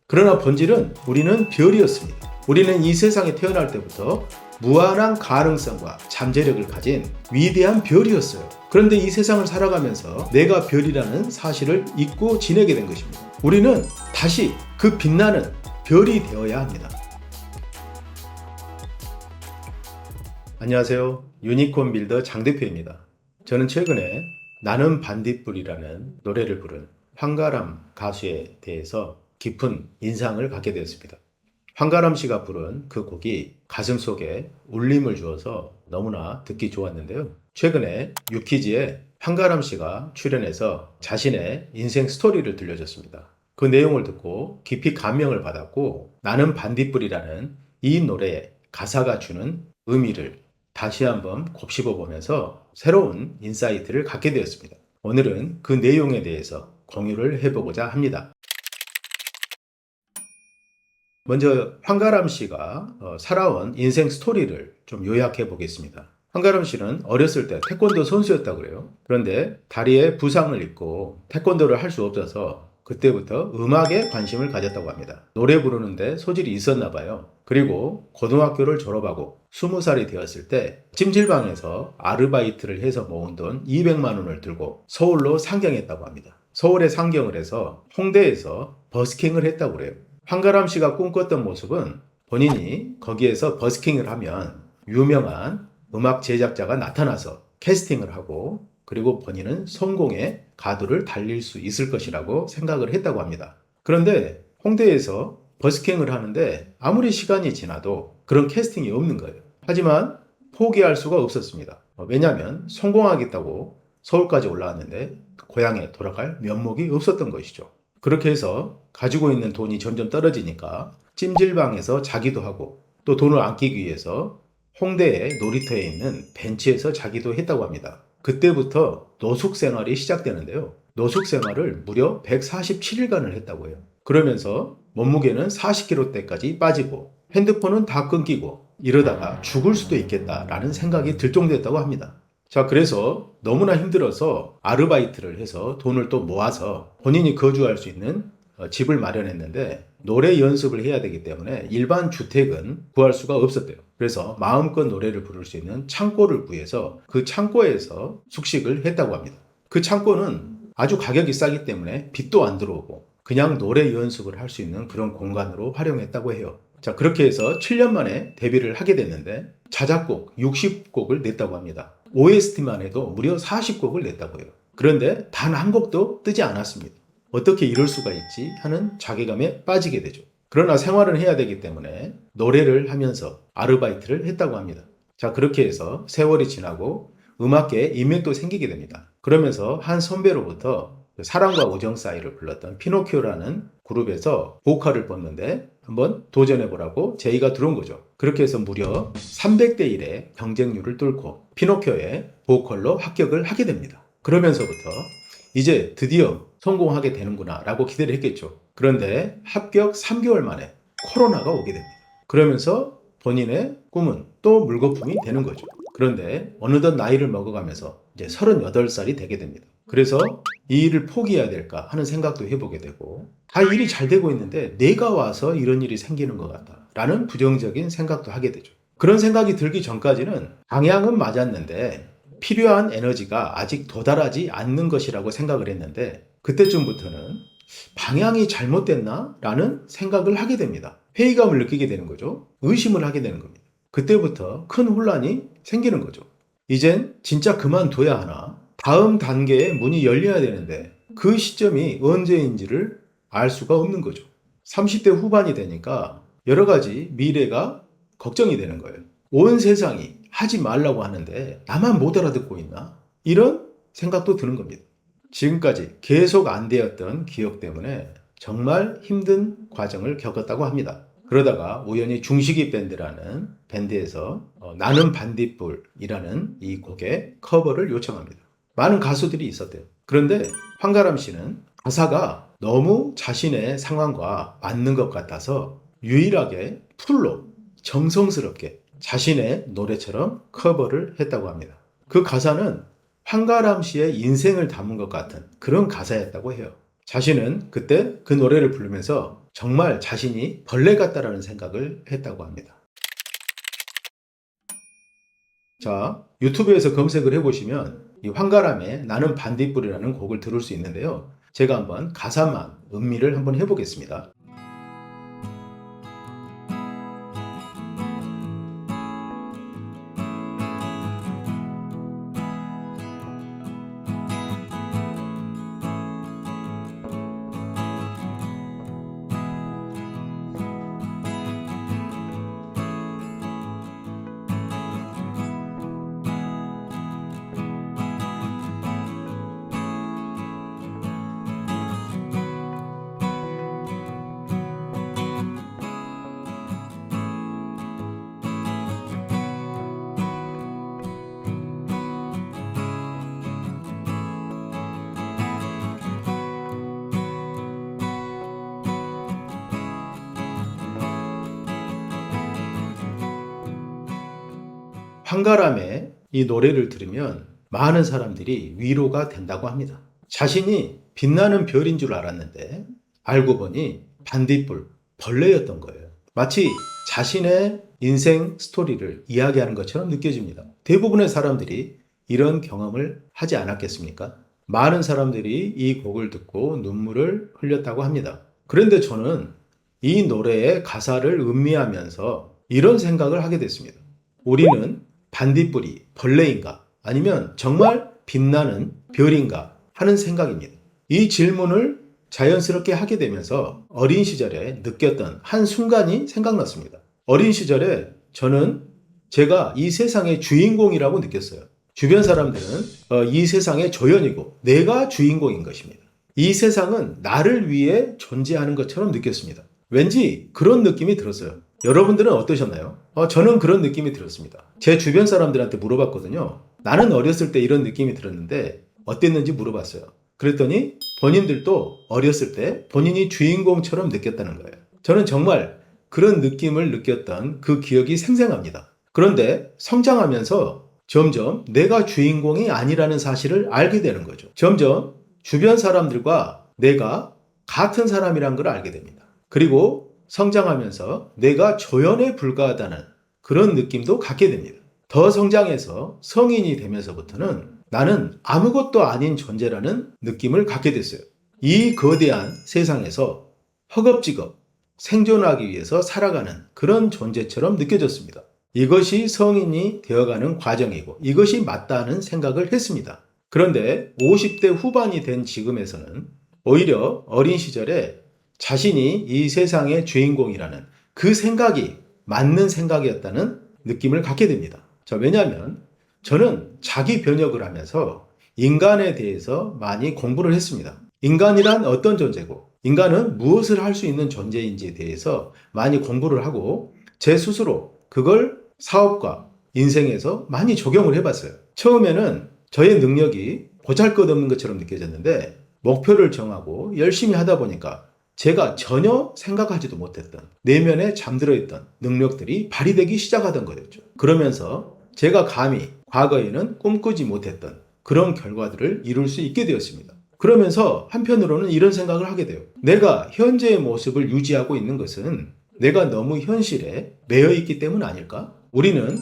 그러나 본질은 우리는 별이었습니다. 우리는 이 세상에 태어날 때부터 무한한 가능성과 잠재력을 가진 위대한 별이었어요. 그런데 이 세상을 살아가면서 내가 별이라는 사실을 잊고 지내게 된 것입니다. 우리는 다시 그 빛나는 별이 되어야 합니다. 안녕하세요. 유니콘 빌더 장 대표입니다. 저는 최근에 나는 반딧불이라는 노래를 부른 황가람 가수에 대해서 깊은 인상을 갖게 되었습니다. 황가람 씨가 부른 그 곡이 가슴속에 울림을 주어서 너무나 듣기 좋았는데요. 최근에 유퀴즈에 황가람 씨가 출연해서 자신의 인생 스토리를 들려줬습니다. 그 내용을 듣고 깊이 감명을 받았고 나는 반딧불이라는 이 노래의 가사가 주는 의미를 다시 한번 곱씹어 보면서 새로운 인사이트를 갖게 되었습니다. 오늘은 그 내용에 대해서 공유를 해보고자 합니다. 먼저 황가람 씨가 살아온 인생 스토리를 좀 요약해 보겠습니다. 황가람 씨는 어렸을 때 태권도 선수였다고 그래요. 그런데 다리에 부상을 입고 태권도를 할 수 없어서 그때부터 음악에 관심을 가졌다고 합니다. 노래 부르는데 소질이 있었나 봐요. 그리고 고등학교를 졸업하고 20살이 되었을 때 찜질방에서 아르바이트를 해서 모은 돈 200만 원을 들고 서울로 상경했다고 합니다. 서울에 상경을 해서 홍대에서 버스킹을 했다고 그래요. 황가람 씨가 꿈꿨던 모습은 본인이 거기에서 버스킹을 하면 유명한 음악 제작자가 나타나서 캐스팅을 하고 그리고 본인은 성공의 가도를 달릴 수 있을 것이라고 생각을 했다고 합니다. 그런데 홍대에서 버스킹을 하는데 아무리 시간이 지나도 그런 캐스팅이 없는 거예요. 하지만 포기할 수가 없었습니다. 왜냐하면 성공하겠다고 서울까지 올라왔는데 고향에 돌아갈 면목이 없었던 것이죠. 그렇게 해서 가지고 있는 돈이 점점 떨어지니까 찜질방에서 자기도 하고 또 돈을 아끼기 위해서 홍대의 놀이터에 있는 벤치에서 자기도 했다고 합니다. 그때부터 노숙 생활이 시작되는데요. 노숙 생활을 무려 147일간을 했다고 해요. 그러면서 몸무게는 40kg대까지 빠지고 핸드폰은 다 끊기고 이러다가 죽을 수도 있겠다라는 생각이 들 정도였다고 합니다. 자, 그래서 너무나 힘들어서 아르바이트를 해서 돈을 또 모아서 본인이 거주할 수 있는 집을 마련했는데 노래 연습을 해야 되기 때문에 일반 주택은 구할 수가 없었대요. 그래서 마음껏 노래를 부를 수 있는 창고를 구해서 그 창고에서 숙식을 했다고 합니다. 그 창고는 아주 가격이 싸기 때문에 빛도 안 들어오고 그냥 노래 연습을 할 수 있는 그런 공간으로 활용했다고 해요. 자, 그렇게 해서 7년 만에 데뷔를 하게 됐는데 자작곡 60곡을 냈다고 합니다. OST만 해도 무려 40곡을 냈다고 해요. 그런데 단 한 곡도 뜨지 않았습니다. 어떻게 이럴 수가 있지 하는 자괴감에 빠지게 되죠. 그러나 생활은 해야 되기 때문에 노래를 하면서 아르바이트를 했다고 합니다. 자, 그렇게 해서 세월이 지나고 음악계에 인맥도 생기게 됩니다. 그러면서 한 선배로부터 사랑과 우정 사이를 불렀던 피노키오라는 그룹에서 보컬을 뽑는데 한번 도전해보라고 제의가 들어온 거죠. 그렇게 해서 무려 300대 1의 경쟁률을 뚫고 피노키오의 보컬로 합격을 하게 됩니다. 그러면서부터 이제 드디어 성공하게 되는구나 라고 기대를 했겠죠. 그런데 합격 3개월 만에 코로나가 오게 됩니다. 그러면서 본인의 꿈은 또 물거품이 되는 거죠. 그런데 어느덧 나이를 먹어가면서 이제 38살이 되게 됩니다. 그래서 이 일을 포기해야 될까 하는 생각도 해보게 되고 일이 잘 되고 있는데 내가 와서 이런 일이 생기는 것 같다 라는 부정적인 생각도 하게 되죠. 그런 생각이 들기 전까지는 방향은 맞았는데 필요한 에너지가 아직 도달하지 않는 것이라고 생각을 했는데 그때쯤부터는 방향이 잘못됐나? 라는 생각을 하게 됩니다. 회의감을 느끼게 되는 거죠. 의심을 하게 되는 겁니다. 그때부터 큰 혼란이 생기는 거죠. 이젠 진짜 그만둬야 하나? 다음 단계의 문이 열려야 되는데 그 시점이 언제인지를 알 수가 없는 거죠. 30대 후반이 되니까 여러 가지 미래가 걱정이 되는 거예요. 온 세상이 하지 말라고 하는데 나만 못 알아듣고 있나? 이런 생각도 드는 겁니다. 지금까지 계속 안 되었던 기억 때문에 정말 힘든 과정을 겪었다고 합니다. 그러다가 우연히 중식이 밴드라는 밴드에서 나는 반딧불이라는 이 곡의 커버를 요청합니다. 많은 가수들이 있었대요. 그런데 황가람 씨는 가사가 너무 자신의 상황과 맞는 것 같아서 유일하게 풀로 정성스럽게 자신의 노래처럼 커버를 했다고 합니다. 그 가사는 황가람 씨의 인생을 담은 것 같은 그런 가사였다고 해요. 자신은 그때 그 노래를 부르면서 정말 자신이 벌레 같다라는 생각을 했다고 합니다. 자, 유튜브에서 검색을 해보시면 이 황가람의 나는 반딧불이라는 곡을 들을 수 있는데요. 제가 한번 가사만 음미를 한번 해보겠습니다. 황가람의 이 노래를 들으면 많은 사람들이 위로가 된다고 합니다. 자신이 빛나는 별인 줄 알았는데 알고 보니 반딧불, 벌레였던 거예요. 마치 자신의 인생 스토리를 이야기하는 것처럼 느껴집니다. 대부분의 사람들이 이런 경험을 하지 않았겠습니까? 많은 사람들이 이 곡을 듣고 눈물을 흘렸다고 합니다. 그런데 저는 이 노래의 가사를 음미하면서 이런 생각을 하게 됐습니다. 우리는 반딧불이 벌레인가? 아니면 정말 빛나는 별인가? 하는 생각입니다. 이 질문을 자연스럽게 하게 되면서 어린 시절에 느꼈던 한 순간이 생각났습니다. 어린 시절에 저는 제가 이 세상의 주인공이라고 느꼈어요. 주변 사람들은 이 세상의 조연이고 내가 주인공인 것입니다. 이 세상은 나를 위해 존재하는 것처럼 느꼈습니다. 왠지 그런 느낌이 들었어요. 여러분들은 어떠셨나요? 저는 그런 느낌이 들었습니다. 제 주변 사람들한테 물어봤거든요. 나는 어렸을 때 이런 느낌이 들었는데 어땠는지 물어봤어요. 그랬더니 본인들도 어렸을 때 본인이 주인공처럼 느꼈다는 거예요. 저는 정말 그런 느낌을 느꼈던 그 기억이 생생합니다. 그런데 성장하면서 점점 내가 주인공이 아니라는 사실을 알게 되는 거죠. 점점 주변 사람들과 내가 같은 사람이란 걸 알게 됩니다. 그리고 성장하면서 내가 조연에 불과하다는 그런 느낌도 갖게 됩니다. 더 성장해서 성인이 되면서부터는 나는 아무것도 아닌 존재라는 느낌을 갖게 됐어요. 이 거대한 세상에서 허겁지겁 생존하기 위해서 살아가는 그런 존재처럼 느껴졌습니다. 이것이 성인이 되어가는 과정이고 이것이 맞다는 생각을 했습니다. 그런데 50대 후반이 된 지금에서는 오히려 어린 시절에 자신이 이 세상의 주인공이라는 그 생각이 맞는 생각이었다는 느낌을 갖게 됩니다. 왜냐하면 저는 자기 변혁을 하면서 인간에 대해서 많이 공부를 했습니다. 인간이란 어떤 존재고 인간은 무엇을 할 수 있는 존재인지에 대해서 많이 공부를 하고 제 스스로 그걸 사업과 인생에서 많이 적용을 해봤어요. 처음에는 저의 능력이 보잘것없는 것처럼 느껴졌는데 목표를 정하고 열심히 하다 보니까 제가 전혀 생각하지도 못했던 내면에 잠들어 있던 능력들이 발휘되기 시작하던 거였죠. 그러면서 제가 감히 과거에는 꿈꾸지 못했던 그런 결과들을 이룰 수 있게 되었습니다. 그러면서 한편으로는 이런 생각을 하게 돼요. 내가 현재의 모습을 유지하고 있는 것은 내가 너무 현실에 매여 있기 때문 아닐까? 우리는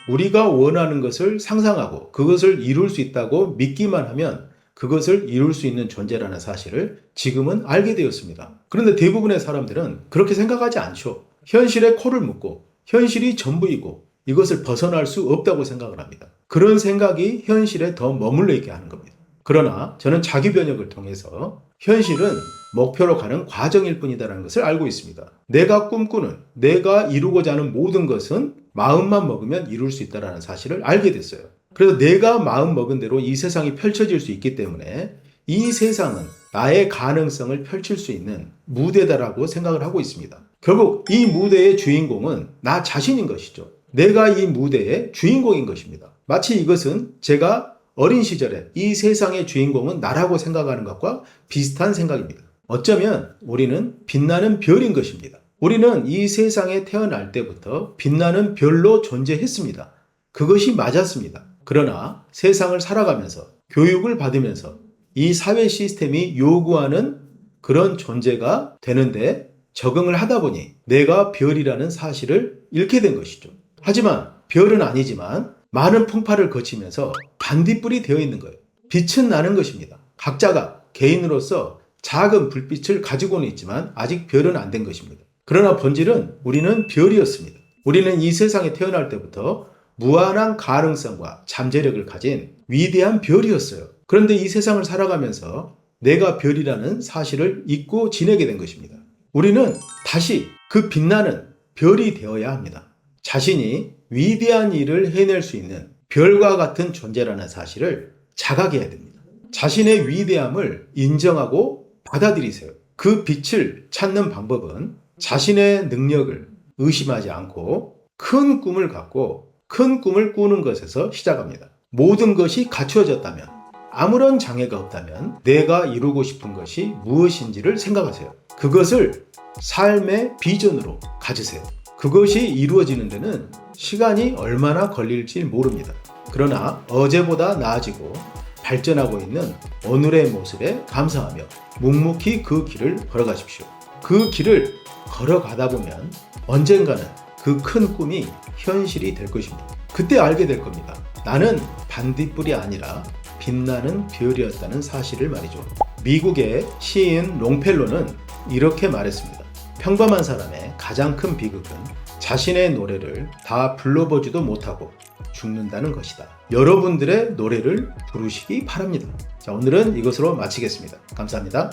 우리가 원하는 것을 상상하고 그것을 이룰 수 있다고 믿기만 하면 그것을 이룰 수 있는 존재라는 사실을 지금은 알게 되었습니다. 그런데 대부분의 사람들은 그렇게 생각하지 않죠. 현실에 코를 묶고 현실이 전부이고 이것을 벗어날 수 없다고 생각을 합니다. 그런 생각이 현실에 더 머물러 있게 하는 겁니다. 그러나 저는 자기 변혁을 통해서 현실은 목표로 가는 과정일 뿐이다라는 것을 알고 있습니다. 내가 꿈꾸는, 내가 이루고자 하는 모든 것은 마음만 먹으면 이룰 수 있다는 사실을 알게 됐어요. 그래서 내가 마음 먹은 대로 이 세상이 펼쳐질 수 있기 때문에 이 세상은 나의 가능성을 펼칠 수 있는 무대다라고 생각을 하고 있습니다. 결국 이 무대의 주인공은 나 자신인 것이죠. 내가 이 무대의 주인공인 것입니다. 마치 이것은 제가 어린 시절에 이 세상의 주인공은 나라고 생각하는 것과 비슷한 생각입니다. 어쩌면 우리는 빛나는 별인 것입니다. 우리는 이 세상에 태어날 때부터 빛나는 별로 존재했습니다. 그것이 맞았습니다. 그러나 세상을 살아가면서 교육을 받으면서 이 사회 시스템이 요구하는 그런 존재가 되는데 적응을 하다 보니 내가 별이라는 사실을 잃게 된 것이죠. 하지만 별은 아니지만 많은 풍파를 거치면서 반딧불이 되어 있는 거예요. 빛은 나는 것입니다. 각자가 개인으로서 작은 불빛을 가지고는 있지만 아직 별은 안 된 것입니다. 그러나 본질은 우리는 별이었습니다. 우리는 이 세상에 태어날 때부터 무한한 가능성과 잠재력을 가진 위대한 별이었어요. 그런데 이 세상을 살아가면서 내가 별이라는 사실을 잊고 지내게 된 것입니다. 우리는 다시 그 빛나는 별이 되어야 합니다. 자신이 위대한 일을 해낼 수 있는 별과 같은 존재라는 사실을 자각해야 됩니다. 자신의 위대함을 인정하고 받아들이세요. 그 빛을 찾는 방법은 자신의 능력을 의심하지 않고 큰 꿈을 갖고 큰 꿈을 꾸는 것에서 시작합니다. 모든 것이 갖추어졌다면, 아무런 장애가 없다면 내가 이루고 싶은 것이 무엇인지를 생각하세요. 그것을 삶의 비전으로 가지세요. 그것이 이루어지는 데는 시간이 얼마나 걸릴지 모릅니다. 그러나 어제보다 나아지고 발전하고 있는 오늘의 모습에 감사하며 묵묵히 그 길을 걸어가십시오. 그 길을 걸어가다 보면 언젠가는 그 큰 꿈이 현실이 될 것입니다. 그때 알게 될 겁니다. 나는 반딧불이 아니라 빛나는 별이었다는 사실을 말이죠. 미국의 시인 롱펠로는 이렇게 말했습니다. 평범한 사람의 가장 큰 비극은 자신의 노래를 다 불러보지도 못하고 죽는다는 것이다. 여러분들의 노래를 부르시기 바랍니다. 자, 오늘은 이것으로 마치겠습니다. 감사합니다.